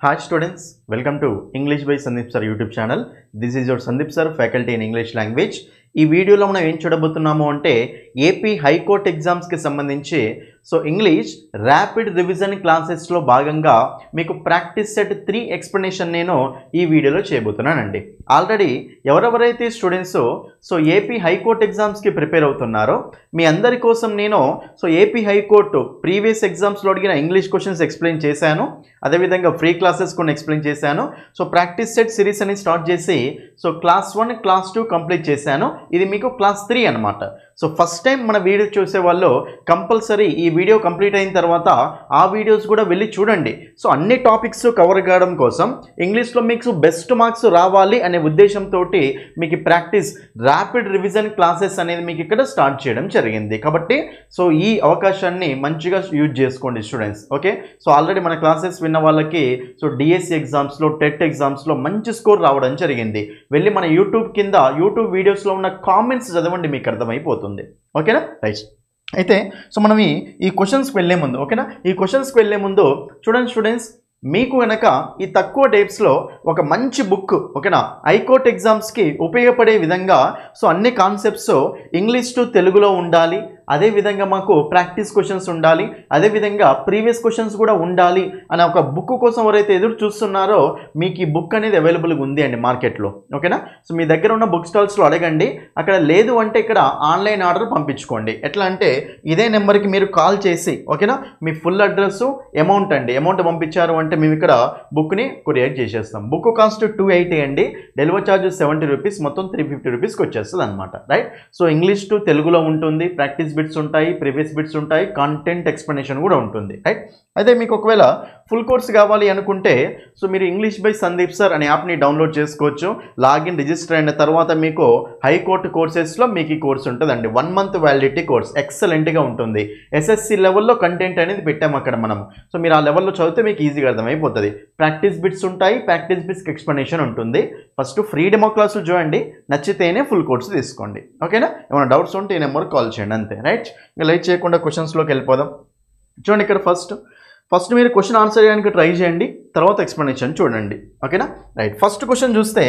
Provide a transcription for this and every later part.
Hi students, welcome to English by Sandeep Sir YouTube channel. This is your Sandeep Sir, faculty in English language. ఈ వీడియోలో మనం ఏం చూడబోతున్నాము అంటే AP high court exams కి సంబంధించి ఇంగ్లీష్ ర్యాపిడ్ రివిజన్ క్లాసెస్ లో భాగంగా మీకు ప్రాక్టీస్ సెట్ 3 ఎక్స్‌ప్లనేషన్ నేను ఈ వీడియోలో చేయబోతున్నానండి. ఆల్రెడీ ఎవరెవరైతే స్టూడెంట్స్ ఏపీ హైకోర్టు ఎగ్జామ్స్ కి ప్రిపేర్ అవుతున్నారో మీ అందరి కోసం నేను ఏపీ హైకోర్టు ప్రీవియస్ ఎగ్జామ్స్ లో అడిగిన ఇంగ్లీష్ క్వశ్చన్స్ ఎక్స్‌ప్లెయిన్ చేశాను. అదే విధంగా ఫ్రీ క్లాసెస్ కొన్ని ఎక్స్‌ప్లెయిన్ చేశాను. ప్రాక్టీస్ సెట్ సిరీస్ అని స్టార్ట్ చేసి క్లాస్ 1 క్లాస్ 2 కంప్లీట్ చేశాను. ఇది మీకు క్లాస్ 3 అన్నమాట. ఫస్ట్ టైం మన వీడియో చూసే వాళ్ళు కంపల్సరీ ఈ వీడియో కంప్లీట్ అయిన తర్వాత ఆ వీడియోస్ కూడా వెళ్ళి చూడండి. అన్ని టాపిక్స్ కవర్ చేయడం కోసం ఇంగ్లీష్లో మీకు బెస్ట్ మార్క్స్ రావాలి అనే ఉద్దేశంతో మీకు ప్రాక్టీస్ ర్యాపిడ్ రివిజన్ క్లాసెస్ అనేది మీకు ఇక్కడ స్టార్ట్ చేయడం జరిగింది. కాబట్టి ఈ అవకాశాన్ని మంచిగా యూజ్ చేసుకోండి స్టూడెంట్స్. ఓకే, ఆల్రెడీ మన క్లాసెస్ విన్న వాళ్ళకి డిఎస్సి ఎగ్జామ్స్లో టెట్ ఎగ్జామ్స్లో మంచి స్కోర్ రావడం జరిగింది. వెళ్ళి మన యూట్యూబ్ వీడియోస్లో ఉన్న కామెంట్స్ చదవండి, మీకు అర్థమైపోతుంది. ఓకేనా, రైట్. అయితే మనం ఈ క్వశ్చన్స్కి వెళ్ళే ముందు చూడండి స్టూడెంట్స్, మీకు కనుక ఈ తక్కువ డేట్స్లో ఒక మంచి బుక్ ఓకేనా హైకోర్టు ఎగ్జామ్స్కి ఉపయోగపడే విధంగా అన్ని కాన్సెప్ట్స్ ఇంగ్లీష్ టు తెలుగులో ఉండాలి, అదేవిధంగా మాకు ప్రాక్టీస్ క్వశ్చన్స్ ఉండాలి, అదేవిధంగా ప్రీవియస్ క్వశ్చన్స్ కూడా ఉండాలి అనే ఒక బుక్ కోసం ఎవరైతే ఎదురు చూస్తున్నారో మీకు ఈ బుక్ అనేది అవైలబుల్గా ఉంది అండి మార్కెట్లో. ఓకేనా, మీ దగ్గర ఉన్న బుక్ స్టాల్స్లో అడగండి. అక్కడ లేదు అంటే ఇక్కడ ఆన్లైన్ ఆర్డర్ పంపించుకోండి. ఎట్లా అంటే ఇదే నెంబర్కి మీరు కాల్ చేసి ఓకేనా మీ ఫుల్ అడ్రస్ అమౌంట్ పంపించారు అంటే మేము ఇక్కడ బుక్ని కొరియర్ చేసేస్తాం. బుక్ కాస్ట్ 280 అండి, డెలివరీ ఛార్జ్ 70 రూపీస్, మొత్తం 350 రూపీస్కి వచ్చేస్తుంది అనమాట. రైట్. ఇంగ్లీష్ టు తెలుగులో ఉంటుంది, ప్రాక్టీస్ బిట్స్ ఉంటాయి, ప్రీవియస్ బిట్స్ ఉంటాయి, కంటెంట్ ఎక్స్‌ప్లనేషన్ కూడా ఉంటుంది. రైట్. అయితే మీకు ఒకవేళ ఫుల్ కోర్స్ కావాలి అనుకుంటే మీరు ఇంగ్లీష్ బై సందీప్ సార్ అనే యాప్ని డౌన్లోడ్ చేసుకోవచ్చు. లాగిన్ రిజిస్టర్ అయిన తర్వాత మీకు హైకోర్టు కోర్సెస్లో మీకు ఈ కోర్స్ ఉంటుందండి. 1 మంత్ వ్యాలిడిటీ కోర్స్ ఎక్సలెంట్గా ఉంటుంది. ఎస్ఎస్సి లెవెల్లో కంటెంట్ అనేది పెట్టాము అక్కడ మనం. మీరు ఆ లెవెల్లో చదివితే మీకు ఈజీగా అర్థమైపోతుంది. ప్రాక్టీస్ బిట్స్ ఉంటాయి, ప్రాక్టీస్ బిట్స్కి ఎక్స్‌ప్లనేషన్ ఉంటుంది. ఫస్ట్ ఫ్రీ డెమో క్లాసులు చూడండి, నచ్చితేనే ఫుల్ కోర్స్ తీసుకోండి. ఓకేనా, ఏమైనా డౌట్స్ ఉంటే ఈ నెంబర్కి కాల్ చేయండి అంతే. రైట్. ఇంకా లైట్ చేయకుండా క్వశ్చన్స్లోకి వెళ్ళిపోదాం. చూడండి, ఇక్కడ ఫస్ట్ మీరు క్వశ్చన్ ఆన్సర్ చేయడానికి ట్రై చేయండి, తర్వాత ఎక్స్‌ప్లనేషన్ చూడండి. ఓకేనా, రైట్. ఫస్ట్ క్వశ్చన్ చూస్తే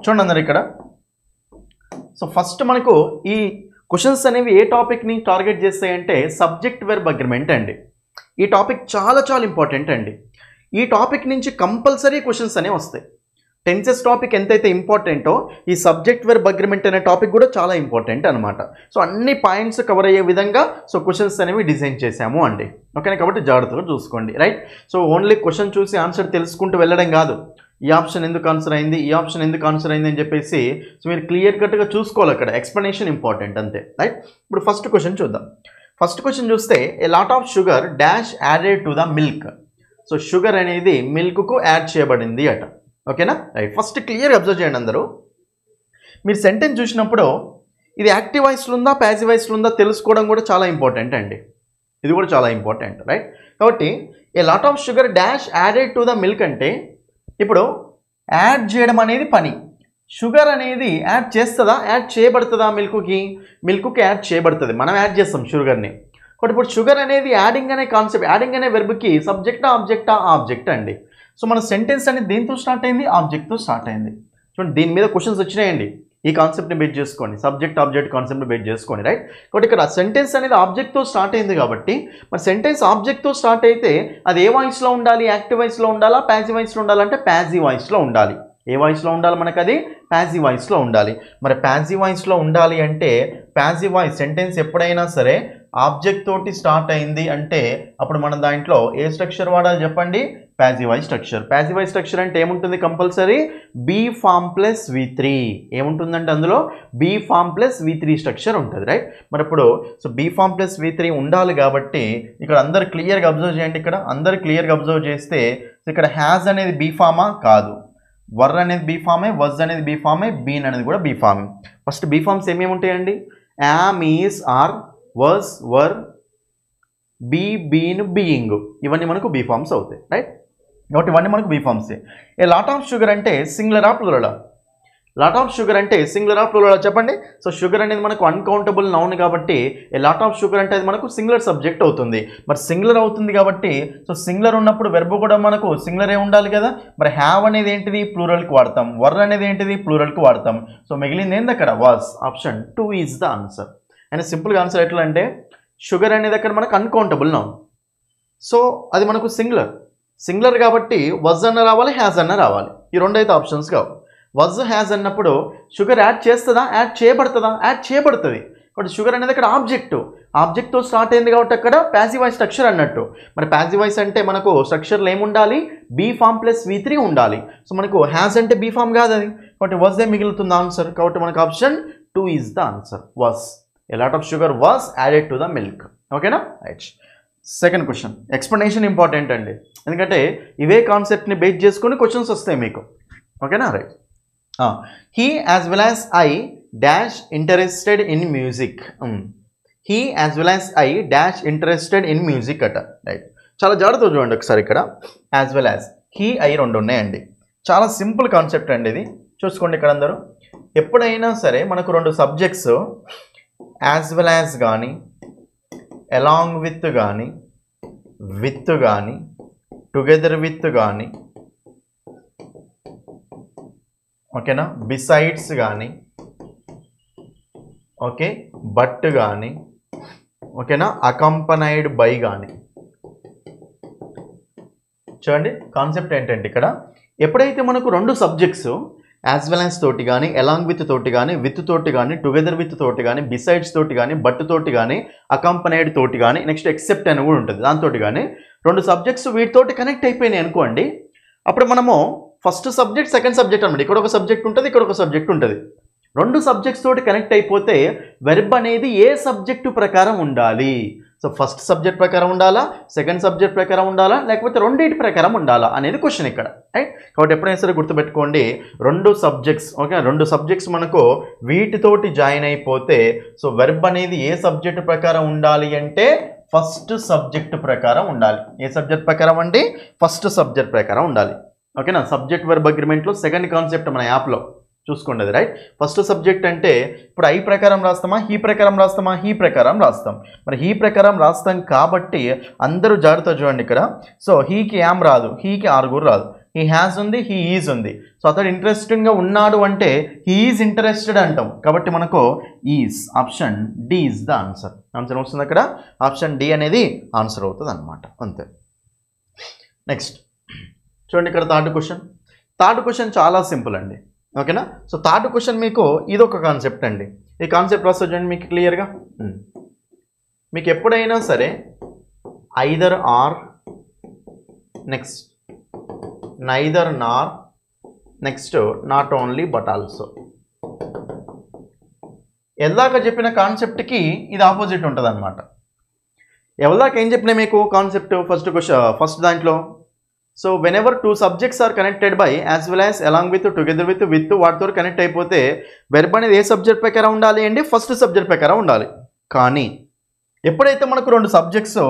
చూడండి అందరు ఇక్కడ. ఫస్ట్ మనకు ఈ క్వశ్చన్స్ అనేవి ఏ టాపిక్ని టార్గెట్ చేస్తాయంటే సబ్జెక్ట్ వెర్బ్ అగ్రిమెంట్ అండి. ఈ టాపిక్ చాలా చాలా ఇంపార్టెంట్ అండి. ఈ టాపిక్ నుంచి కంపల్సరీ క్వశ్చన్స్ అనేవి వస్తాయి. టెన్సెస్ టాపిక్ ఎంతైతే ఇంపార్టెంటో ఈ సబ్జెక్ట్ వెర్బ్ అగ్రిమెంట్ అనే టాపిక్ కూడా చాలా ఇంపార్టెంట్ అనమాట. అన్ని పాయింట్స్ కవర్ అయ్యే విధంగా క్వశ్చన్స్ అనేవి డిజైన్ చేశాము అండి. ఓకేనా, కాబట్టి జాగ్రత్తగా చూసుకోండి. రైట్. ఓన్లీ క్వశ్చన్ చూసి ఆన్సర్ తెలుసుకుంటూ వెళ్ళడం కాదు. ఈ ఆప్షన్ ఎందుకు ఆన్సర్ అయింది, ఈ ఆప్షన్ ఎందుకు ఆన్సర్ అయింది అని చెప్పేసి మీరు క్లియర్ కట్గా చూసుకోవాలి. అక్కడ ఎక్స్‌ప్లనేషన్ ఇంపార్టెంట్ అంతే. రైట్. ఇప్పుడు ఫస్ట్ క్వశ్చన్ చూద్దాం. ఫస్ట్ క్వశ్చన్ చూస్తే ఏ lot of sugar dash added to the milk. Sugar అనేది మిల్క్కు యాడ్ చేయబడింది అట. ఓకేనా, రైట్. ఫస్ట్ క్లియర్ అబ్జర్వ్ చేయండి అందరూ. మీరు సెంటెన్స్ చూసినప్పుడు ఇది యాక్టివ్ వాయిస్లో ఉందా ప్యాసివ్ వాయిస్లో ఉందా తెలుసుకోవడం కూడా చాలా ఇంపార్టెంట్ అండి. ఇది కూడా చాలా ఇంపార్టెంట్. రైట్. కాబట్టి ఏ lot of sugar dash added to the milk అంటే ఇప్పుడు యాడ్ చేయడం అనేది పని. షుగర్ అనేది యాడ్ చేస్తుందా, యాడ్ చేయబడుతుందా? మిల్క్కి యాడ్ చేయబడుతుంది, మనం యాడ్ చేస్తాం షుగర్ని. కాబట్టి ఇప్పుడు షుగర్ అనేది యాడింగ్ అనే కాన్సెప్ట్, యాడింగ్ అనే వెర్బ్కి సబ్జెక్టా ఆబ్జెక్టా అండి. మన సెంటెన్స్ అనేది దేంతో స్టార్ట్ అయింది, ఆబ్జెక్ట్తో స్టార్ట్ అయింది. చూడండి, దీని మీద క్వశ్చన్స్ వచ్చినాయండి. ఈ కాన్సెప్ట్ని బేస్ చేసుకోండి, సబ్జెక్ట్ ఆబ్జెక్ట్ కాన్సెప్ట్ని బేస్ చేసుకోండి. రైట్. కాబట్టి ఇక్కడ సెంటెన్స్ అనేది ఆబ్జెక్ట్తో స్టార్ట్ అయింది కాబట్టి మరి సెంటెన్స్ ఆబ్జెక్ట్తో స్టార్ట్ అయితే అది ఏ వాయిస్లో ఉండాలి, యాక్టివ్ వాయిస్లో ఉండాలా ప్యాసివ్ వాయిస్లో ఉండాలంటే ప్యాసివ్ వాయిస్లో ఉండాలి. ఏ వాయిస్లో ఉండాలి మనకు, అది ప్యాసివ్ వాయిస్లో ఉండాలి. మరి ప్యాసివ్ వాయిస్లో ఉండాలి అంటే ప్యాసివ్ వాయిస్ సెంటెన్స్ ఎప్పుడైనా సరే ఆబ్జెక్ట్ తోటి స్టార్ట్ అయింది అంటే అప్పుడు మనం దాంట్లో ఏ స్ట్రక్చర్ వాడాలి చెప్పండి, passive voice structure. Passive voice structure అంటే ఏముంటుంది, compulsory be form plus V3 ఏముంటుందంటే అందులో be form plus V3 structure ఉంటుంది. రైట్. మరి ఇప్పుడు బీ ఫామ్ ప్లస్ V3 ఉండాలి కాబట్టి ఇక్కడ అందరు క్లియర్గా అబ్జర్వ్ చేయండి. ఇక్కడ అందరు క్లియర్గా అబ్జర్వ్ చేస్తే ఇక్కడ హ్యాజ్ అనేది బీ ఫామా కాదు, వర్ అనేది బీ ఫామే, వజ్ అనేది బీ ఫామే, బీన్ అనేది కూడా బీ ఫామే. ఫస్ట్ బీ ఫామ్స్ ఏమేమి ఉంటాయండి, am, is, are, was, were, be, been, being, ఇవన్నీ మనకు బీ ఫామ్స్ అవుతాయి. రైట్. కాబట్టి ఇవన్నీ మనకు బీ ఫామ్సే. ఏ లాట్ ఆఫ్ షుగర్ అంటే సింగులరా ప్లూరలా? లాట్ ఆఫ్ షుగర్ అంటే సింగులరా ప్లూరలా చెప్పండి. సో షుగర్ అనేది మనకు అన్కౌంటబుల్ నౌన్ కాబట్టి ఏ లాట్ ఆఫ్ షుగర్ అంటే అది మనకు సింగులర్ సబ్జెక్ట్ అవుతుంది. మరి సింగులర్ అవుతుంది కాబట్టి సో సింగులర్ ఉన్నప్పుడు వెర్బ్ కూడా మనకు సింగులరే ఉండాలి కదా. మరి హ్యావ్ అనేది ఏంటిది ప్లూరల్కి వాడతాం, వర్ అనేది ఏంటిది ప్లూరల్కి వాడతాం. సో మిగిలింది ఏంది అక్కడ was. Option 2 is the answer. And సింపుల్గా ఆన్సర్ ఎట్లా అంటే షుగర్ అనేది అక్కడ మనకు అన్కౌంటబుల్ నౌన్, సో అది మనకు సింగులర్ కాబట్టి వజ్ అన్న రావాలి, హ్యాజ్ అన్న రావాలి. ఈ రెండు అయితే ఆప్షన్స్ కావు. వజ్ హ్యాజ్ అన్నప్పుడు షుగర్ యాడ్ చేస్తుందా, యాడ్ చేయబడుతుందా, యాడ్ చేయబడుతుంది. కాబట్టి షుగర్ అనేది అక్కడ ఆబ్జెక్ట్తో స్టార్ట్ అయింది కాబట్టి అక్కడ ప్యాసివ్ వాయిస్ స్ట్రక్చర్ అన్నట్టు. మరి ప్యాసివ్ వాయిస్ అంటే మనకు స్ట్రక్చర్లో ఏముండాలి, బీ ఫామ్ ప్లస్ V3 ఉండాలి. సో మనకు హ్యాజ్ అంటే బీ ఫామ్ కాదు అది, కాబట్టి వజ్ ఏ మిగులుతుంది ఆన్సర్. కాబట్టి మనకు option 2 is the answer. Was a lot of sugar was added to the milk. ఓకేనా, right. Second question explanation important అండి, ఎందుకంటే ఇవే కాన్సెప్ట్ని బేస్ చేసుకొని క్వశ్చన్స్ వస్తాయి మీకు. ఓకేనా, right. He as well as I dash interested in music. He as well as I dash interested in music అట. రైట్, చాలా జాగ్రత్తగా చూడండి ఒకసారి. ఇక్కడ as well as he I రెండు ఉన్నాయండి. చాలా సింపుల్ కాన్సెప్ట్ అండి ఇది, చూసుకోండి. ఇక్కడ అందరూ ఎప్పుడైనా సరే మనకు రెండు సబ్జెక్ట్స్ యాజ్ వెల్ యాజ్ కానీ అలాంగ్ విత్ కానీ విత్ కానీ టుగెదర్ విత్ కానీ ఓకేనా, బిసైడ్స్ కానీ ఓకే, బట్ కానీ ఓకేనా, అకంపనైడ్ బై కానీ. చూడండి కాన్సెప్ట్ ఏంటంటే ఇక్కడ ఎప్పుడైతే మనకు రెండు సబ్జెక్ట్స్ యాజ్ వెల్ యాజ్ తోటి కానీ అలాంగ్ విత్ తోటి కానీ విత్ తోటి కానీ టుగెదర్ విత్ తోటి కానీ బిసైడ్స్ తోటి కానీ బట్ తోటి కానీ అకంపనైడ్ తోటి కానీ నెక్స్ట్ ఎక్సెప్ట్ అని కూడా ఉంటుంది దాంతో కానీ రెండు సబ్జెక్ట్స్ వీటితోటి కనెక్ట్ అయిపోయినాయి అనుకోండి, అప్పుడు మనము ఫస్ట్ సబ్జెక్ట్ సెకండ్ సబ్జెక్ట్ అనమాట. ఇక్కడ ఒక సబ్జెక్ట్ ఉంటుంది, ఇక్కడ ఒక సబ్జెక్ట్ ఉంటుంది. రెండు సబ్జెక్ట్స్ తోటి కనెక్ట్ అయిపోతే వెర్బ్ అనేది ఏ సబ్జెక్టు ప్రకారం ఉండాలి. సో ఫస్ట్ సబ్జెక్ట్ ప్రకారం ఉండాలా, సెకండ్ సబ్జెక్ట్ ప్రకారం ఉండాలా, లేకపోతే రెండింటి ప్రకారం ఉండాలా అనేది క్వశ్చన్ ఇక్కడ. రైట్, కాబట్టి ఎప్పుడైనా సరే గుర్తుపెట్టుకోండి, రెండు సబ్జెక్ట్స్ ఓకే, రెండు సబ్జెక్ట్స్ మనకు వీటితోటి జాయిన్ అయిపోతే సో వెర్బ్ అనేది ఏ సబ్జెక్టు ప్రకారం ఉండాలి అంటే ఫస్ట్ సబ్జెక్ట్ ప్రకారం ఉండాలి. ఏ సబ్జెక్ట్ ప్రకారం అంటే ఫస్ట్ సబ్జెక్ట్ ప్రకారం ఉండాలి. ఓకేనా, సబ్జెక్ట్ వెర్బ్ అగ్రిమెంట్లో సెకండ్ కాన్సెప్ట్ మన యాప్లో చూసుకోండి అది. రైట్, ఫస్ట్ సబ్జెక్ట్ అంటే ఇప్పుడు ఐ ప్రకారం రాస్తామా, హీ ప్రకారం రాస్తామా, హీ ప్రకారం రాస్తాం. మరి హీ ప్రకారం రాస్తాం కాబట్టి అందరూ జాగ్రత్త చూడండి ఇక్కడ. సో హీకి యామ్ రాదు, హీకి ఆర్ కూడా రాదు. హీ హ్యాస్ ఉంది, హీ ఈజ్ ఉంది. సో అతడు ఇంట్రెస్టింగ్గా ఉన్నాడు అంటే హీ ఈజ్ ఇంట్రెస్టెడ్ అంటాం. కాబట్టి మనకు is option D is the answer. Answer వస్తుంది అక్కడ, ఆప్షన్ డి అనేది ఆన్సర్ అవుతుంది అనమాట, అంతే. నెక్స్ట్ చూడండి ఇక్కడ థర్డ్ క్వశ్చన్ చాలా సింపుల్ అండి. ఓకేనా, సో థర్డ్ క్వశ్చన్ మీకు ఇదొక కాన్సెప్ట్ అండి. ఈ కాన్సెప్ట్ రాస్తే చూడండి మీకు క్లియర్గా. మీకు ఎప్పుడైనా సరే either or next neither nor next not only but also, ఎల్లాక చెప్పిన కాన్సెప్ట్కి ఇది ఆపోజిట్ ఉంటుంది అనమాట. ఎవరిదాకా ఏం చెప్పినా మీకు కాన్సెప్ట్ ఫస్ట్ దాంట్లో so whenever two subjects are connected by as well as along with together with వాటితో కనెక్ట్ అయిపోతే వెర్బ్ అనేది ఏ సబ్జెక్ట్ ప్రకారం ఉండాలి అండి ఫస్ట్ సబ్జెక్ట్ ప్రకారం ఉండాలి. కానీ ఎప్పుడైతే మనకు రెండు సబ్జెక్ట్స్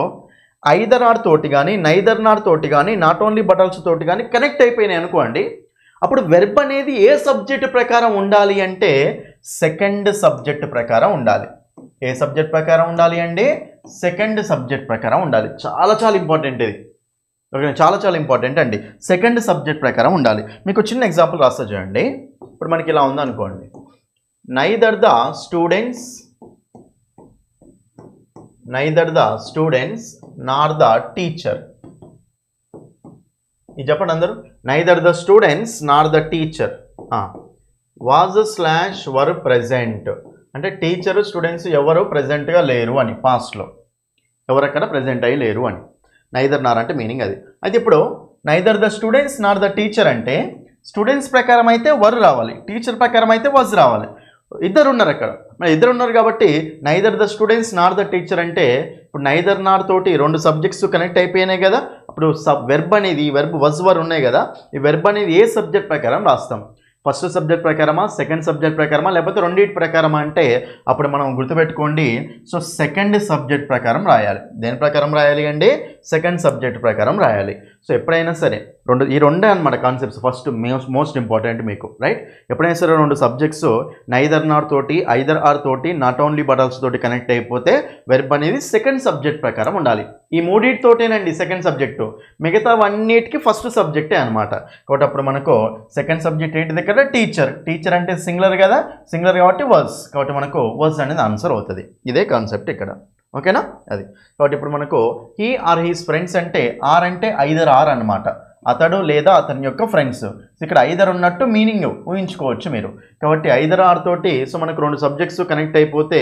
ఐదర్ ఆర్ తోటి కానీ నైదర్ నార్ తోటి కానీ నాట్ ఓన్లీ బట్ ఆల్సో తోటి కానీ కనెక్ట్ అయిపోయినాయి అనుకోండి, అప్పుడు వెర్బ్ అనేది ఏ సబ్జెక్ట్ ప్రకారం ఉండాలి అంటే సెకండ్ సబ్జెక్ట్ ప్రకారం ఉండాలి. ఏ సబ్జెక్ట్ ప్రకారం ఉండాలి అండి, సెకండ్ సబ్జెక్ట్ ప్రకారం ఉండాలి. చాలా చాలా ఇంపార్టెంట్ ఇది. ఓకే, చాలా చాలా ఇంపార్టెంట్ అండి, సెకండ్ సబ్జెక్ట్ ప్రకారం ఉండాలి. మీకు చిన్న ఎగ్జాంపుల్ రాస్తా చూడండి. ఇప్పుడు మనకి ఇలా ఉందనుకోండి, neither the students nor the teacher. ఇది చెప్పండి అందరూ, neither the students nor the teacher was slash were present అంటే టీచరు స్టూడెంట్స్ ఎవరు ప్రెజెంట్గా లేరు అని, పాస్ట్లో ఎవరక్కడ ప్రెజెంట్ అయ్యి లేరు అని. నైదర్ నార్ అంటే మీనింగ్ అది. అయితే ఇప్పుడు neither the students nor the teacher అంటే స్టూడెంట్స్ ప్రకారం అయితే వర్ రావాలి, టీచర్ ప్రకారం అయితే వాజ్ రావాలి. ఇద్దరు ఉన్నారు అక్కడ, మరి ఇద్దరు ఉన్నారు కాబట్టి neither the students nor the teacher అంటే ఇప్పుడు నైదర్ నార్ తోటి రెండు సబ్జెక్ట్స్ కనెక్ట్ అయిపోయినాయి కదా, అప్పుడు వెర్బ్ అనేది ఈ వెర్బ్ వజ్ వర్ ఉన్నాయి కదా, ఈ వెర్బ్ అనేది ఏ సబ్జెక్ట్ ప్రకారం రాస్తాం. ఫస్ట్ సబ్జెక్ట్ ప్రకారమా, సెకండ్ సబ్జెక్ట్ ప్రకారమా, లేకపోతే రెండింటి ప్రకారమా అంటే అప్పుడు మనం గుర్తుపెట్టుకోండి. సో సెకండ్ సబ్జెక్ట్ ప్రకారం రాయాలి. దేని ప్రకారం రాయాలి అండి? సెకండ్ సబ్జెక్ట్ ప్రకారం రాయాలి. సో ఎప్పుడైనా సరే ఈ రెండే అనమాట కాన్సెప్ట్స్. ఫస్ట్ మోస్ట్ ఇంపార్టెంట్ మీకు, రైట్? ఎప్పుడైనా సరే రెండు సబ్జెక్ట్స్ నైదర్ నార్ తోటి, ఐదర్ ఆర్ తోటి, నాట్ ఓన్లీ బట్ ఆల్సో తోటి కనెక్ట్ అయిపోతే వెర్బ్ అనేది సెకండ్ సబ్జెక్ట్ ప్రకారం ఉండాలి. ఈ మూడింటితోటేనండి సెకండ్ సబ్జెక్టు, మిగతా అన్నిటికీ ఫస్ట్ సబ్జెక్టే అనమాట. కాబట్టి అప్పుడు మనకు సెకండ్ సబ్జెక్ట్ ఏంటి దగ్గర? టీచర్. టీచర్ అంటే సింగులర్ కదా, సింగులర్ కాబట్టి వర్స్, కాబట్టి మనకు వర్స్ అనేది ఆన్సర్ అవుతుంది. ఇదే కాన్సెప్ట్ ఇక్కడ, ఓకేనా? అది కాబట్టి ఇప్పుడు మనకు హీ ఆర్ హీస్ ఫ్రెండ్స్ అంటే ఆర్ అంటే ఐదర్ ఆర్ అనమాట, అతడు లేదా అతని యొక్క ఫ్రెండ్స్. ఇక్కడ ఐదర్ ఉన్నట్టు మీనింగ్ ఊహించుకోవచ్చు మీరు. కాబట్టి ఐదర్ ఆర్ తోటి సో మనకు రెండు సబ్జెక్ట్స్ కనెక్ట్ అయిపోతే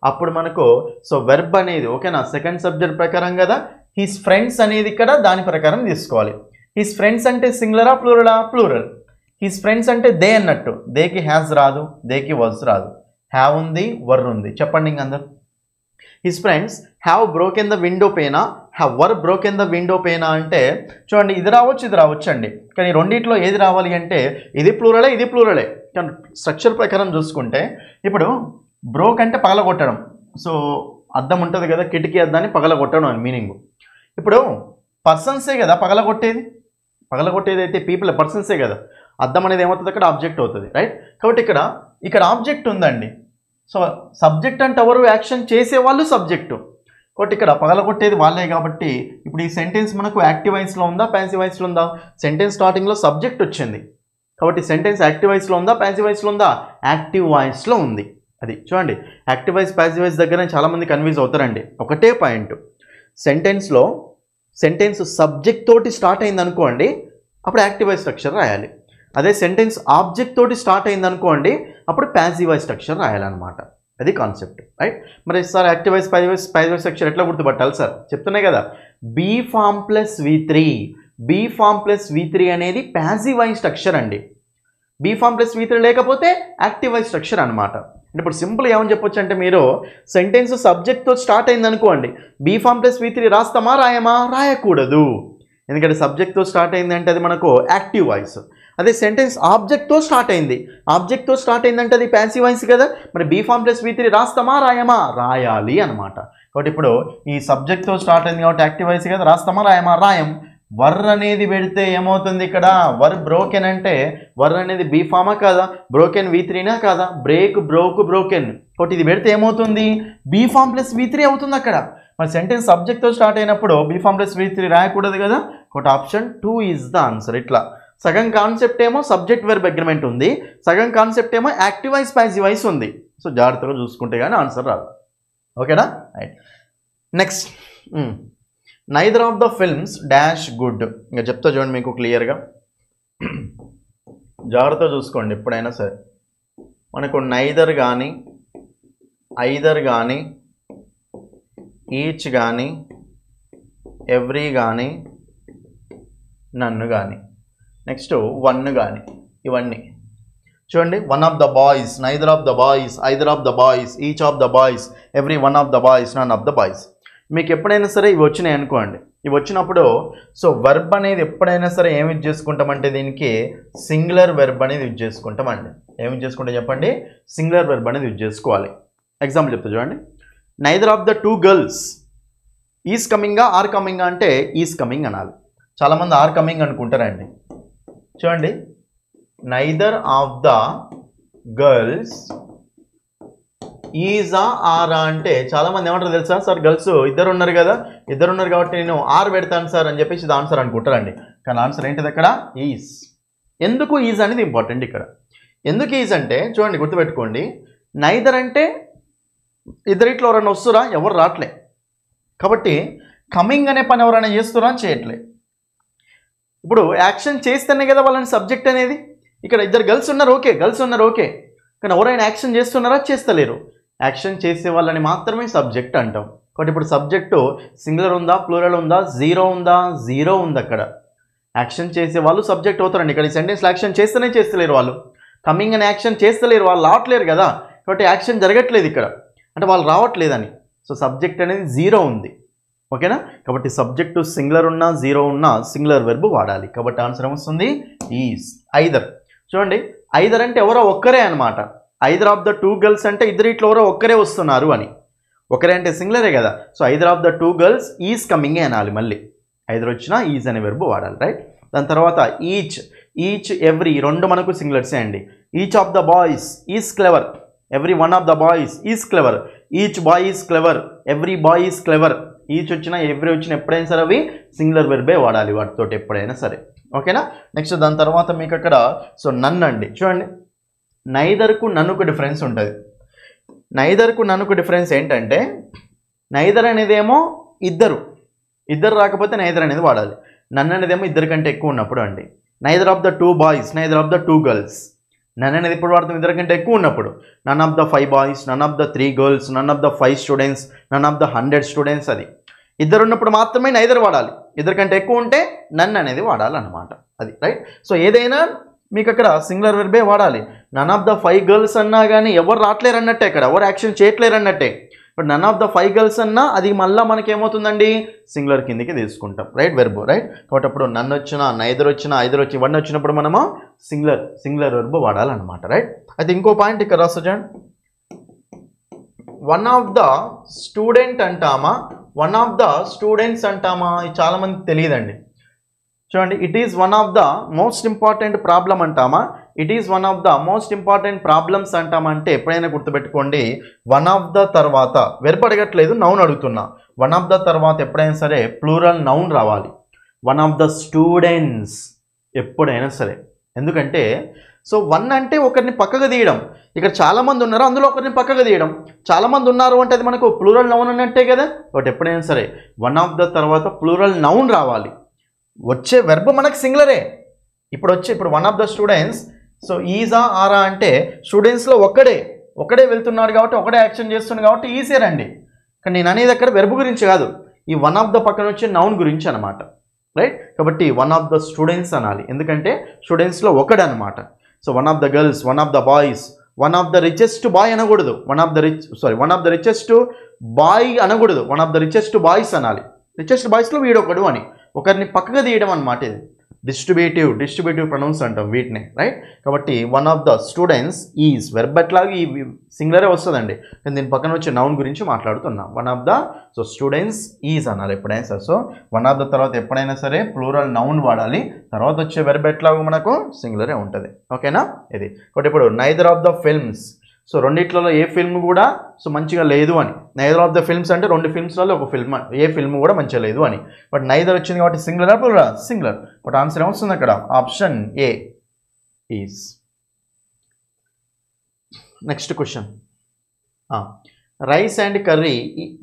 అప్పుడు మనకు సో వెర్బ్ అనేది, ఓకేనా, సెకండ్ సబ్జెక్ట్ ప్రకారం కదా. హిస్ ఫ్రెండ్స్ అనేది ఇక్కడ దాని ప్రకారం తీసుకోవాలి. హిస్ ఫ్రెండ్స్ అంటే సింగులరా ప్లూరలా? ప్లూరల్. హిస్ ఫ్రెండ్స్ అంటే దే అన్నట్టు, దేకి హ్యాస్ రాదు, దేకి వాజ్ రాదు, హ్యావ్ ఉంది, వర్ ఉంది. చెప్పండి ఇంక అందరు. His friends have broken the window పేనా, have were broken the window పేనా అంటే చూడండి ఇది రావచ్చు, ఇది రావచ్చు అండి. కానీ రెండిట్లో ఏది రావాలి అంటే ఇది ప్లూరలే, ఇది ప్లూరలే. కానీ స్ట్రక్చర్ ప్రకారం చూసుకుంటే ఇప్పుడు బ్రోక్ అంటే పగలగొట్టడం. సో అద్దం ఉంటుంది కదా, కిటికీ అద్దాన్ని పగలగొట్టడం అని మీనింగ్. ఇప్పుడు పర్సన్సే కదా పగలగొట్టేది, పగలగొట్టేది అయితే పీపుల్, పర్సన్సే కదా. అద్దం అనేది ఏమవుతుంది అక్కడ? ఆబ్జెక్ట్ అవుతుంది, రైట్? కాబట్టి ఇక్కడ ఆబ్జెక్ట్ ఉందండి. సో సబ్జెక్ట్ అంటే ఎవరు? యాక్షన్ చేసేవాళ్ళు సబ్జెక్టు. కాబట్టి ఇక్కడ పగలగొట్టేది వాళ్ళే. కాబట్టి ఇప్పుడు ఈ సెంటెన్స్ మనకు యాక్టివ్ వాయిస్లో ఉందా, ప్యాసివ్ వాయిస్లో ఉందా? సెంటెన్స్ స్టార్టింగ్లో సబ్జెక్ట్ వచ్చింది కాబట్టి సెంటెన్స్ యాక్టివ్ వాయిస్లో ఉందా, ప్యాసివ్ వాయిస్లో ఉందా? యాక్టివ్ వాయిస్లో ఉంది. అది చూడండి, యాక్టివ్ వాయిస్ ప్యాసివ్ వాయిస్ దగ్గర చాలామంది కన్ఫ్యూజ్ అవుతారండి. ఒకటే పాయింట్, సెంటెన్స్లో సెంటెన్స్ సబ్జెక్ట్ తోటి స్టార్ట్ అయింది అనుకోండి, అప్పుడు యాక్టివ్ వాయిస్ స్ట్రక్చర్ రాయాలి. అదే సెంటెన్స్ ఆబ్జెక్ట్ తోటి స్టార్ట్ అయింది అనుకోండి, అప్పుడు ప్యాసివ్ వాయిస్ స్ట్రక్చర్ రాయాలన్నమాట. అది కాన్సెప్ట్, రైట్? మరి sir active voice passive voice structure ఎట్లా గుర్తుపట్టాలి సార్? చెప్తున్నాయి కదా, be form plus V3. Be form plus V3 అనేది ప్యాసివ్ వాయిస్ స్ట్రక్చర్ అండి. బీ ఫార్మ్ ప్లస్ V3 లేకపోతే యాక్టివ్ వాయిస్ స్ట్రక్చర్ అనమాట. అంటే ఇప్పుడు సింపుల్ ఏమని చెప్పొచ్చు అంటే మీరు సెంటెన్స్ సబ్జెక్ట్తో స్టార్ట్ అయింది అనుకోండి, బీ ఫార్మ్ ప్లస్ V3 రాస్తామా, రాయమా? రాయకూడదు. ఎందుకంటే సబ్జెక్ట్తో స్టార్ట్ అయింది అంటే అది మనకు యాక్టివ్ వాయిస్. అదే సెంటెన్స్ ఆబ్జెక్ట్తో స్టార్ట్ అయింది, ఆబ్జెక్ట్తో స్టార్ట్ అయిందంటే అది ప్యాసివ్ వాయిస్ కదా. మరి బీ ఫార్మ్ ప్లస్ V3 రాస్తామా, రాయమా? రాయాలి అనమాట. కాబట్టి ఇప్పుడు ఈ సబ్జెక్ట్తో స్టార్ట్ అయింది కాబట్టి యాక్టివ్ వాయిస్ కదా, రాస్తామా, రాయమా? రాయం. వర్ అనేది పెడితే ఏమవుతుంది ఇక్కడ? వర్ బ్రోకెన్ అంటే వర్ అనేది బీ ఫామా కాదా, బ్రోకెన్ V3నా కాదా? Break, broke, broken. కాబట్టి ఇది పెడితే ఏమవుతుంది? బీ ఫార్మ్ ప్లస్ V3 అవుతుంది అక్కడ. మరి సెంటెన్స్ సబ్జెక్ట్తో స్టార్ట్ అయినప్పుడు బీ ఫార్మ్ ప్లస్ V3 రాయకూడదు కదా. కాబట్టి ఆప్షన్ 2 ఈజ్ ద ఆన్సర్. ఇట్లా సగం కాన్సెప్ట్ ఏమో సబ్జెక్ట్ వెర్బ్ అగ్రిమెంట్ ఉంది, సగం కాన్సెప్ట్ ఏమో యాక్టివ్ వాయిస్ ప్యాసివ్ వాయిస్ ఉంది. సో జాగ్రత్తగా చూసుకుంటే కానీ ఆన్సర్ రాదు, ఓకేనా? Right. Next, neither of the films dash good. ఇంకా చెప్తా చూడండి మీకు క్లియర్గా, జాగ్రత్తగా చూసుకోండి. ఎప్పుడైనా సరే మనకు నైదర్ కానీ, ఐదర్ కానీ, ఈచ్ కానీ, ఎవ్రీ కానీ, నన్ను కానీ, నెక్స్ట్ వన్ కానీ, ఇవన్నీ చూడండి. One of the boys, neither of the boys, either of the boys, each of the boys, every one of the boys, none of the boys. మీకు ఎప్పుడైనా సరే ఇవి వచ్చినాయి అనుకోండి, ఇవి వచ్చినప్పుడు సో వెర్బ్ అనేది ఎప్పుడైనా సరే ఏమి యూజ్ చేసుకుంటామంటే దీనికి సింగులర్ వెర్బ్ అనేది యూజ్ చేసుకుంటామండి. ఏమి యూజ్ చేసుకుంటాం చెప్పండి? సింగులర్ వెర్బ్ అనేది యూజ్ చేసుకోవాలి. ఎగ్జాంపుల్ చెప్తా చూడండి. Neither of the two girls is కమింగా, ఆర్ కమింగా అంటే ఈజ్ కమింగ్ అనాలి. చాలామంది ఆర్ కమింగ్ అనుకుంటారండి. చూడండి, నైదర్ ఆఫ్ ద గర్ల్స్ ఈజా ఆరా అంటే చాలామంది ఏమంటారు తెలుసా? సార్ గర్ల్స్ ఇద్దరు ఉన్నారు కదా, ఇద్దరు ఉన్నారు కాబట్టి నేను ఆర్ పెడతాను సార్ అని చెప్పేసి ఇది ఆన్సర్ అనుకుంటారండి. కానీ ఆన్సర్ ఏంటిది అక్కడ? ఈజ్. ఎందుకు ఈజ్ అనేది ఇంపార్టెంట్ ఇక్కడ. ఎందుకు ఈజ్ అంటే చూడండి, గుర్తుపెట్టుకోండి, నైదర్ అంటే ఇద్దరిట్లో ఎవరైనా వస్తురా? ఎవరు రావట్లే. కాబట్టి కమింగ్ అనే పని ఎవరైనా చేస్తురా? చేయట్లే. ఇప్పుడు యాక్షన్ చేస్తేనే కదా వాళ్ళని సబ్జెక్ట్ అనేది. ఇక్కడ ఇద్దరు గర్ల్స్ ఉన్నారు, ఓకే, గర్ల్స్ ఉన్నారు, ఓకే, కానీ ఎవరైనా యాక్షన్ చేస్తున్నారా? చేస్తలేరు. యాక్షన్ చేసే వాళ్ళని మాత్రమే సబ్జెక్ట్ అంటాం. కాబట్టి ఇప్పుడు సబ్జెక్టు సింగులర్ ఉందా, ప్లూరల్ ఉందా, జీరో ఉందా? జీరో ఉంది. అక్కడ యాక్షన్ చేసే వాళ్ళు సబ్జెక్ట్ అవుతారండి. ఇక్కడ ఈ సెంటెన్స్లో యాక్షన్ చేస్తేనే చేస్తలేరు వాళ్ళు, కమింగ్ అని యాక్షన్ చేస్తలేరు, వాళ్ళు రావట్లేరు కదా. కాబట్టి యాక్షన్ జరగట్లేదు ఇక్కడ, అంటే వాళ్ళు రావట్లేదని. సో సబ్జెక్ట్ అనేది జీరో ఉంది, ఓకేనా? కాబట్టి సబ్జెక్టు సింగులర్ ఉన్నా, జీరో ఉన్నా సింగులర్ వెర్బ్ వాడాలి. కాబట్టి ఆన్సర్ ఏమొస్తుంది? ఈజ్. ఐదర్ చూడండి, ఐదర్ అంటే ఎవరో ఒక్కరే అనమాట. Either of the two girls అంటే ఇద్దరిట్లో ఎవరో ఒక్కరే వస్తున్నారు అని. ఒకరే అంటే సింగులరే కదా. So either of the two girls is coming అనాలి. మళ్ళీ ఐదర్ వచ్చినా ఈజ్ అనే వెర్బ్ వాడాలి, రైట్. దాని తర్వాత ఈచ్ ఎవ్రీ రెండు మనకు సింగులర్సే అండి. Each of the boys is clever, every one of the boys is clever, each boy is clever, every boy is clever. Each వచ్చినా ఎవ్రీ వచ్చినా ఎప్పుడైనా సరే అవి సింగులర్ వెర్బే వాడాలి వాటితో ఎప్పుడైనా సరే, ఓకేనా. నెక్స్ట్ దాని తర్వాత మీకు అక్కడ సో నన్ను అండి, చూడండి నైదర్కు నన్నుకు డిఫరెన్స్ ఉంటుంది. నైదర్కు నన్నుకు డిఫరెన్స్ ఏంటంటే నైదర్ అనేదేమో ఇద్దరు రాకపోతే నైదర్ అనేది వాడాలి. నన్ను అనేదేమో ఇద్దరి కంటే ఎక్కువ ఉన్నప్పుడు అండి. Neither of the two boys, neither of the two girls. నన్ను అనేది ఇప్పుడు వాడతాం ఇద్దరి కంటే ఎక్కువ ఉన్నప్పుడు. None of the 5 boys, none of the 3 girls, none of the 5 students, none of the 100 students. అది ఇద్దరు ఉన్నప్పుడు మాత్రమే నైదర్ వాడాలి. ఇద్దరి కంటే ఎక్కువ ఉంటే నన్ను అనేది వాడాలన్నమాట, అది రైట్. సో ఏదైనా మీకు అక్కడ సింగులర్ వెర్బే వాడాలి. నన్ ఆఫ్ ద 5 గర్ల్స్ అన్నా కానీ ఎవరు రావట్లేరు అన్నట్టే, అక్కడ ఎవరు యాక్షన్ చేయట్లేరు అన్నట్టే. But none of the 5 girls అన్నా అది మళ్ళీ మనకి ఏమవుతుందండి సింగులర్ కిందికి తీసుకుంటాం, రైట్, వెర్బ్, రైట్. కాబట్టి అప్పుడు నన్ను వచ్చినా నైదర్ వచ్చినా ఐదర్ వచ్చి ఇవన్నీ వచ్చినప్పుడు మనము సింగులర్ వెర్బ్ వాడాలన్నమాట, రైట్. అయితే ఇంకో పాయింట్ ఇక్కడ రాస్తా చూడండి. వన్ ఆఫ్ ద స్టూడెంట్ అంటామా, వన్ ఆఫ్ ద స్టూడెంట్స్ అంటామా, ఇది చాలా మందికి తెలియదండి. చూడండి, it is one of the most important problem అంటామా, it is one of the most important problems అంటామంటే ఎప్పుడైనా గుర్తుపెట్టుకోండి, వన్ ఆఫ్ ద తర్వాత వెర్బ్ అడగట్లేదు, నౌన్ అడుగుతున్నా. వన్ ఆఫ్ ద తర్వాత ఎప్పుడైనా సరే ప్లూరల్ నౌన్ రావాలి. వన్ ఆఫ్ ద స్టూడెంట్స్ ఎప్పుడైనా సరే, ఎందుకంటే సో వన్ అంటే ఒకరిని పక్కకు తీయడం. ఇక్కడ చాలామంది ఉన్నారు, అందులో ఒకరిని పక్కకు తీయడం. చాలామంది ఉన్నారు అంటే అది మనకు ప్లూరల్ నౌన్ అన్నట్టే కదా. కాబట్టి ఎప్పుడైనా సరే వన్ ఆఫ్ ద తర్వాత ప్లూరల్ నౌన్ రావాలి. వచ్చే వెర్బ్ మనకు సింగులరే. ఇప్పుడు one of the students, so ఈజా ఆరా అంటే స్టూడెంట్స్లో ఒకడే వెళ్తున్నాడు కాబట్టి ఒకడే యాక్షన్ చేస్తున్నాడు కాబట్టి ఈజీ రండి. కానీ నేను అనేది అక్కడ వెర్బ్ గురించి కాదు, ఈ వన్ ఆఫ్ ద పక్కన వచ్చే నౌన్ గురించి అనమాట, రైట్. కాబట్టి వన్ ఆఫ్ ద స్టూడెంట్స్ అనాలి, ఎందుకంటే స్టూడెంట్స్లో ఒకడే అనమాట. So one of the girls, one of the boys, one of the richest boy అనకూడదు, one of the richest boy అనకూడదు, one of the richest boys అనాలి. రిచెస్ట్ బాయ్స్లో వీడొకడు అని ఒకరిని పక్కగా తీయడం అనమాట. ఇది డిస్ట్రిబ్యూటివ్ ప్రొనౌన్స్ అంటాం వీటిని, రైట్. కాబట్టి one of the students is verb అట్లాగా ఈ సింగులరే వస్తుందండి, నేను దీని పక్కన వచ్చే నౌన్ గురించి మాట్లాడుతున్నాం. One of the so students is అనాలి ఎప్పుడైనా సరే. సో వన్ ఆఫ్ ద తర్వాత ఎప్పుడైనా సరే ప్లూరల్ నౌన్ వాడాలి, తర్వాత వచ్చే వెర్బ్ ఎట్లాగో మనకు సింగులరే ఉంటుంది, ఓకేనా. ఇది కాబట్టి ఇప్పుడు neither of the films, so రెండిట్లలో ఏ ఫిల్మ్ కూడా సో మంచిగా లేదు అని. నైదర్ ఆఫ్ ద ఫిల్మ్స్ అంటే 2 ఫిల్మ్స్లలో ఒక ఫిల్మ్, ఏ ఫిల్మ్ కూడా మంచిగా లేదు అని. బట్ నైదర్ వచ్చింది కాబట్టి singular plural, singular. But answer ఏమొస్తుంది అక్కడ, option A is. Next question, rice and curry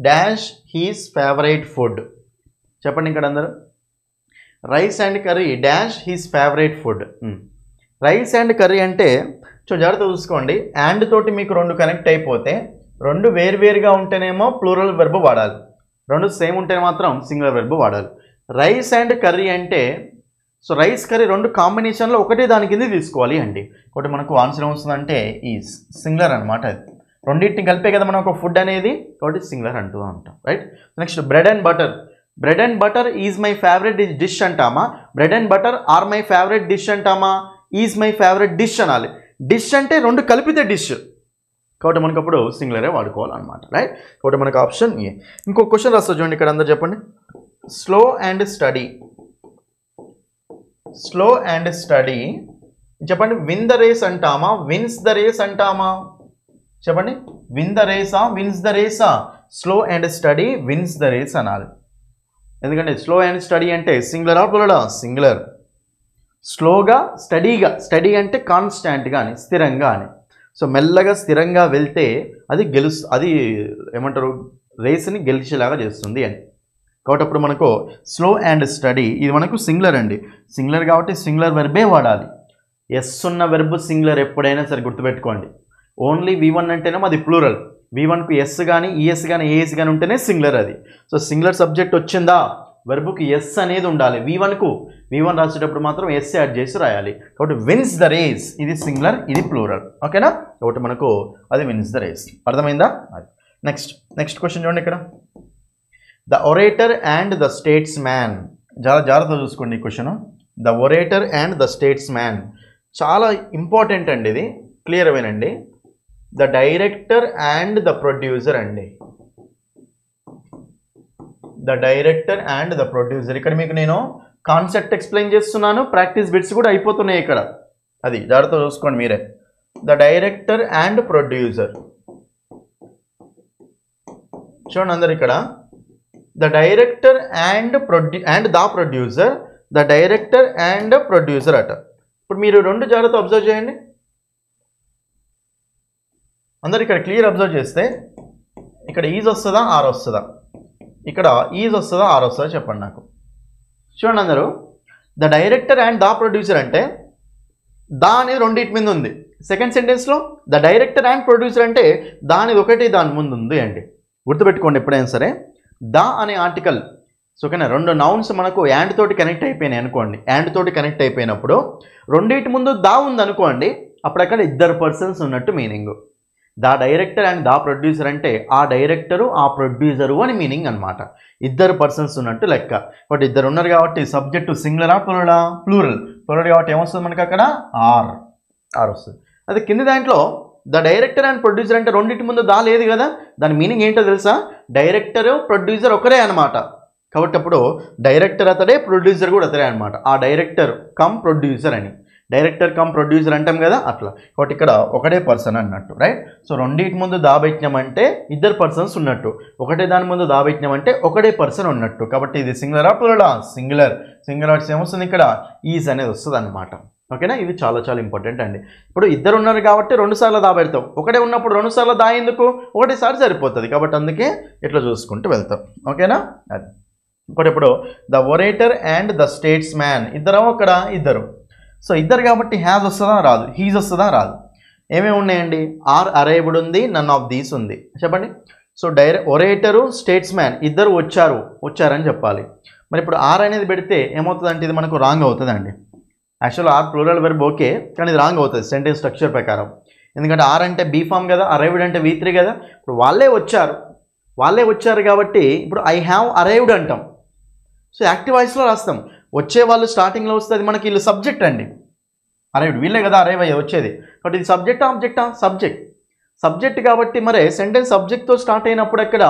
dash his favourite food. చెప్పండి ఇక్కడ అందరూ. Rice and curry dash his favourite food. Rice and curry అంటే జాగ్రత్త చూసుకోండి, అండ్ తోటి మీకు 2 కనెక్ట్ అయిపోతే 2 వేరువేరుగా ఉంటేనేమో ప్లూరల్ వెర్బ్ వాడాలి, 2 సేమ్ ఉంటే మాత్రం సింగులర్ వెర్బ్ వాడాలి. రైస్ అండ్ కర్రీ అంటే సో రైస్ కర్రీ 2 కాంబినేషన్లో ఒకటే దాని కింద తీసుకోవాలి అండి. ఒకటి మనకు ఆన్సర్ ఏమొస్తుందంటే ఈజ్ సింగులర్ అనమాట. అది రెండింటిని కలిపే కదా మనం ఒక ఫుడ్ అనేది, కాబట్టి సింగులర్ అంటూ ఉంటాం, right. Next bread and butter is my favourite dish అంటామా, bread and butter are my favourite dish అంటామా, ఈజ్ మై ఫేవరెట్ డిష్ అనాలి. డిష్ అంటే 2 కలిపితే డిష్, కాబట్టి మనకు అప్పుడు సింగులరే వాడుకోవాలన్నమాట, రైట్. కాబట్టి మనకు ఆప్షన్ ఏ. ఇంకో క్వశ్చన్ రాస్తా చూడండి ఇక్కడ అందరు చెప్పండి. స్లో అండ్ స్టడీ చెప్పండి. విన్ ద రేస్ అంటామా, విన్స్ ద రేస్ అంటామా, చెప్పండి. విన్ ద రేసా, విన్స్ ద రేసా. Slow and steady wins the race అనాలి, ఎందుకంటే స్లో అండ్ స్టడీ అంటే సింగులరా ప్లూరలా, సింగులర్. స్లోగా స్టడీ అంటే కాన్స్టాంట్గా అని, స్థిరంగా అని. సో మెల్లగా స్థిరంగా వెళ్తే అది అది ఏమంటారు, రేస్ని గెలిచేలాగా చేస్తుంది అని. కాబట్టి అప్పుడు మనకు స్లో అండ్ స్టడీ ఇది మనకు సింగులర్ అండి. సింగులర్ కాబట్టి సింగులర్ వెర్బే వాడాలి. ఎస్ ఉన్న వెర్బ్ సింగులర్ ఎప్పుడైనా సరే గుర్తుపెట్టుకోండి. ఓన్లీ V1 అంటేనేమో అది ప్లూరల్, V1కు ఎస్ కానీ ఈఎస్ కానీ ఏఎస్ కానీ ఉంటేనే సింగులర్ అది. సో సింగులర్ సబ్జెక్ట్ వచ్చిందా వెర్బ్కి ఎస్ అనేది ఉండాలి. V1 రాసేటప్పుడు మాత్రం ఎస్ యాడ్ చేసి రాయాలి. కాబట్టి విన్స్ ద రేస్ ఇది సింగులర్, ఇది ప్లూరల్, ఓకేనా. కాబట్టి మనకు అది విన్స్ ద రేస్, అర్థమైందా. అది నెక్స్ట్ క్వశ్చన్ చూడండి ఇక్కడ. The orator and the statesman, చాలా జాగ్రత్తగా చూసుకోండి ఈ question. The orator and the statesman, చాలా ఇంపార్టెంట్ అండి, ఇది క్లియర్ అవేనండి. The director and the producer అండి, the director and the producer. ఇక్కడ మీకు నేను కాన్సెప్ట్ ఎక్స్ప్లెయిన్ చేస్తున్నాను, ప్రాక్టీస్ బిట్స్ కూడా అయిపోతున్నాయి ఇక్కడ, అది జాగ్రత్త చూసుకోండి మీరే. ద డైరెక్టర్ అండ్ ప్రొడ్యూసర్ చూడండి అందరు ఇక్కడ, the director and the producer, the director and producer అట. ఇప్పుడు మీరు రెండు జాగ్రత్త అబ్జర్వ్ చేయండి అందరు, ఇక్కడ క్లియర్ అబ్జర్వ్ చేస్తే ఇక్కడ ఈజ్ వస్తుందా ఆర్ వస్తుందా, ఇక్కడ ఈజ్ వస్తుందా ఆర్ వస్తుందా చెప్పండి నాకు. చూడండి అందరూ, the director and the producer అంటే దా అనేది రెండింటి మీద ఉంది. సెకండ్ సెంటెన్స్లో ద డైరెక్టర్ అండ్ ప్రొడ్యూసర్ అంటే దానిది ఒకటి దాని ముందు ఉంది అండి. గుర్తుపెట్టుకోండి ఎప్పుడైనా సరే, ద అనే ఆర్టికల్ ఓకేనా, రెండు నౌన్స్ మనకు యాండ్ తోటి కనెక్ట్ అయిపోయినాయి అనుకోండి, యాండ్ తోటి కనెక్ట్ అయిపోయినప్పుడు రెండింటి ముందు దా ఉంది అనుకోండి, అప్పుడు అక్కడ ఇద్దరు పర్సన్స్ ఉన్నట్టు meaning. The director and the producer అంటే ఆ డైరెక్టరు ఆ ప్రొడ్యూసరు అని మీనింగ్ అనమాట, ఇద్దరు పర్సన్స్ ఉన్నట్టు లెక్క. బట్ ఇద్దరు ఉన్నారు కాబట్టి సబ్జెక్టు సింగులరా ప్లూరలా, ప్లూరల్. ప్లూరల్ కాబట్టి ఏమొస్తుంది మనకి అక్కడ ఆర్ వస్తుంది. అదే కింది దాంట్లో ద డైరెక్టర్ అండ్ ప్రొడ్యూసర్ అంటే రెండింటి ముందు దా లేదు కదా, దాని మీనింగ్ ఏంటో తెలుసా, డైరెక్టర్ ప్రొడ్యూసర్ ఒకరే అనమాట. కాబట్టి అప్పుడు డైరెక్టర్ అతడే, ప్రొడ్యూసర్ కూడా అతడే అనమాట. ఆ డైరెక్టర్ కమ్ ప్రొడ్యూసర్ అని, డైరెక్టర్ కమ్ ప్రొడ్యూసర్ అంటాం కదా అట్లా. కాబట్టి ఇక్కడ ఒకటే పర్సన్ అన్నట్టు, రైట్. సో రెండింటి ముందు దాబెట్టినామంటే ఇద్దరు పర్సన్స్ ఉన్నట్టు, ఒకటే దాని ముందు దాబెట్టినామంటే ఒకటే పర్సన్ ఉన్నట్టు. కాబట్టి ఇది సింగులరా ప్లూరలా, సింగులర్. సింగులర్ ఏమొస్తుంది ఇక్కడ, ఈజ్ అనేది వస్తుంది అనమాట. ఓకేనా, ఇది చాలా చాలా ఇంపార్టెంట్ అండి. ఇప్పుడు ఇద్దరు ఉన్నారు కాబట్టి రెండు సార్లు దా పెడతాం, ఒకటే ఉన్నప్పుడు రెండు సార్లు దా ఎందుకు, ఒకటేసారి సరిపోతుంది. కాబట్టి అందుకే ఇట్లా చూసుకుంటూ వెళ్తాం. ఓకేనా, అది ఇప్పుడు the orator and the states man ఇద్దరు అక్కడ ఇద్దరు. సో ఇద్దరు కాబట్టి హ్యాజ్ వస్తుందా రాదు, హీజ్ వస్తుందా రాదు. ఏమేమి ఉన్నాయండి, ఆర్ అరైవ్డ్ ఉంది, నన్ ఆఫ్ దీస్ ఉంది చెప్పండి. సో ఒరేటరు స్టేట్స్ మ్యాన్ ఇద్దరు వచ్చారని చెప్పాలి. మరి ఇప్పుడు ఆర్ అనేది పెడితే ఏమవుతుందంటే ఇది మనకు రాంగ్ అవుతుందండి. Actual are plural verb okay, కానీ ఇది రాంగ్ అవుతుంది సెంటెన్స్ స్ట్రక్చర్ ప్రకారం. ఎందుకంటే ఆర్ అంటే బీ ఫామ్ కదా, అరైవ్డ్ అంటే V3 కదా. ఇప్పుడు వాళ్ళే వచ్చారు కాబట్టి ఇప్పుడు ఐ హ్యావ్ అరైవ్డ్ అంటాం. సో యాక్టివ్ వాయిస్లో రాస్తాం, వచ్చే వాళ్ళు స్టార్టింగ్లో వస్తుంది, మనకి వీళ్ళు సబ్జెక్ట్ అండి, అరైవ్డ్ వీళ్ళే కదా అరైవ్ అయ్యే వచ్చేది. కాబట్టి ఇది సబ్జెక్టా ఆబ్జెక్టా, సబ్జెక్ట్ కాబట్టి మరి సెంటెన్స్ సబ్జెక్ట్తో స్టార్ట్ అయినప్పుడు అక్కడ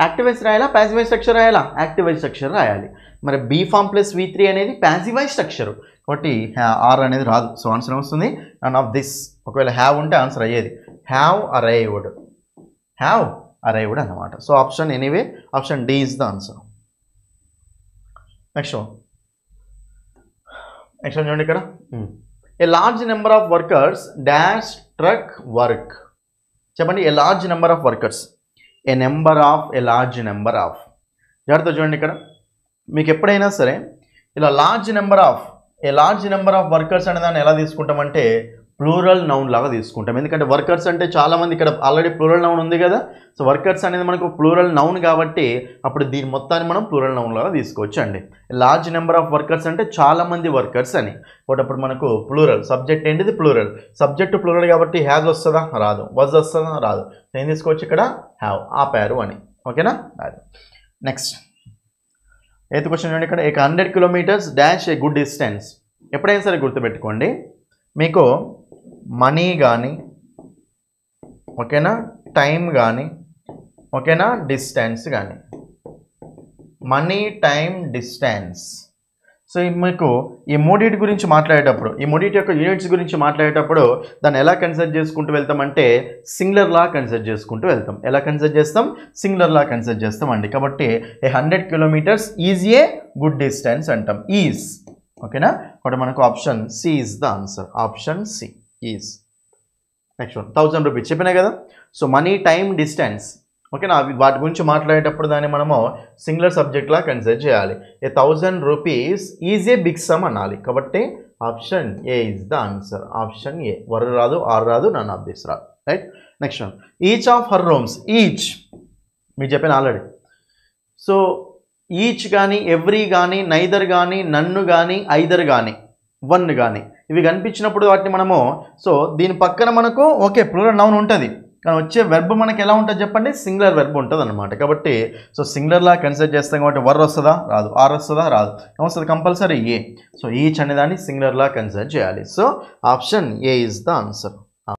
యాక్టివ్ వాయిస్ రాయాలా, ప్యాసివ్ వాయిస్ స్ట్రక్చర్ రాయాలా, యాక్టివ్ వాయిస్ స్ట్రక్చర్ రాయాలి. మరి బీ ఫామ్ ప్లస్ V3 అనేది ప్యాసివ్ వాయిస్ స్ట్రక్చర్, కాబట్టి ఆర్ అనేది రాదు. సో ఆన్సర్ ఏమొస్తుంది, నన్ ఆఫ్ దిస్. ఒకవేళ హ్యావ్ ఉంటే ఆన్సర్ అయ్యేది హ్యావ్ అరైవ్డ్ అన్నమాట. So option anyway option D is the answer. Next చూడండి ఇక్కడ, a large number of workers dash truck work చెప్పండి. A large number of workers, a large number of. జాగ్రత్త చూడండి ఇక్కడ, మీకు ఎప్పుడైనా సరే ఇలా లార్జ్ నెంబర్ ఆఫ్ వర్కర్స్ అనే దాన్ని ఎలా తీసుకుంటామంటే ప్లూరల్ నౌన్ లాగా తీసుకుంటాం. ఎందుకంటే వర్కర్స్ అంటే చాలామంది, ఇక్కడ ఆల్రెడీ ప్లూరల్ నౌన్ ఉంది కదా. సో వర్కర్స్ అనేది మనకు ప్లూరల్ నౌన్ కాబట్టి అప్పుడు దీని మొత్తాన్ని మనం ప్లూరల్ నౌన్ లాగా తీసుకోవచ్చు అండి. లార్జ్ నెంబర్ ఆఫ్ వర్కర్స్ అంటే చాలామంది వర్కర్స్ అని. కాబట్టి అప్పుడు మనకు ప్లూరల్, సబ్జెక్ట్ ఏంటిది ప్లూరల్, సబ్జెక్టు ప్లూరల్ కాబట్టి హ్యాజ్ వస్తుందా రాదు, వాజ్ వస్తుందా రాదు. ఏం తీసుకోవచ్చు ఇక్కడ, హ్యావ్ ఆపారు అని. ఓకేనా, అది నెక్స్ట్ 8th క్వశ్చన్ చూడండి ఇక్కడ, 100 కిలోమీటర్స్ డాష్ ఏ గుడ్ డిస్టెన్స్. ఎప్పుడైనా సరే గుర్తుపెట్టుకోండి, మీకు మనీ కానీ ఓకేనా, టైం కానీ ఓకేనా, డిస్టెన్స్ కానీ, మనీ టైం డిస్టెన్స్. సో మీకు ఈ మూడింటి గురించి మాట్లాడేటప్పుడు, ఈ మూడింటి యొక్క యూనిట్స్ గురించి మాట్లాడేటప్పుడు దాన్ని ఎలా కన్సిడర్ చేసుకుంటూ వెళ్తామంటే సింగులర్ లా కన్సిడర్ చేసుకుంటూ వెళ్తాం. ఎలా కన్సిడర్ చేస్తాం, సింగులర్ లా కన్సిడర్ చేస్తాం అండి. కాబట్టి 100 kilometres is a good distance అంటాం, ఈజ్. ఓకేనా, కాబట్టి మనకు option C is the answer, option C is. Next 1000 rupees చెప్పినా కదా. సో మనీ టైం డిస్టెన్స్ ఓకేనా, వాటి గురించి మాట్లాడేటప్పుడు దాన్ని మనము సింగులర్ సబ్జెక్ట్లా కన్సిడర్ చేయాలి. 1000 rupees is a big sum అనాలి. కాబట్టి option A is the answer, option A. Were రాదు, ఆర్ రాదు, నన్ ఆఫ్ దిస్ రాదు, right. Next each of her rooms, each మీకు చెప్పాను ఆల్రెడీ. సో ఈచ్ కానీ, ఎవ్రీ కానీ, నైదర్ కానీ, నన్ను కానీ, ఐదర్ కానీ, వన్ కానీ ఇవి కనిపించినప్పుడు వాటిని మనము, సో దీని పక్కన మనకు ఓకే ప్లూరల్ నౌన్ ఉంటుంది, కానీ వచ్చే వెర్బ్ మనకి ఎలా ఉంటుంది చెప్పండి, సింగులర్ వెర్బ్ ఉంటుంది అనమాట. కాబట్టి సో సింగులర్లా కన్సిడర్ చేస్తాం కాబట్టి వర్ వస్తుందా రాదు, ఆర్ వస్తుందా రాదు, ఏమొస్తుంది కంపల్సరీ ఏ. సో ఈచ్ అనే దాన్ని సింగులర్లా కన్సిడర్ చేయాలి. So option A is the answer.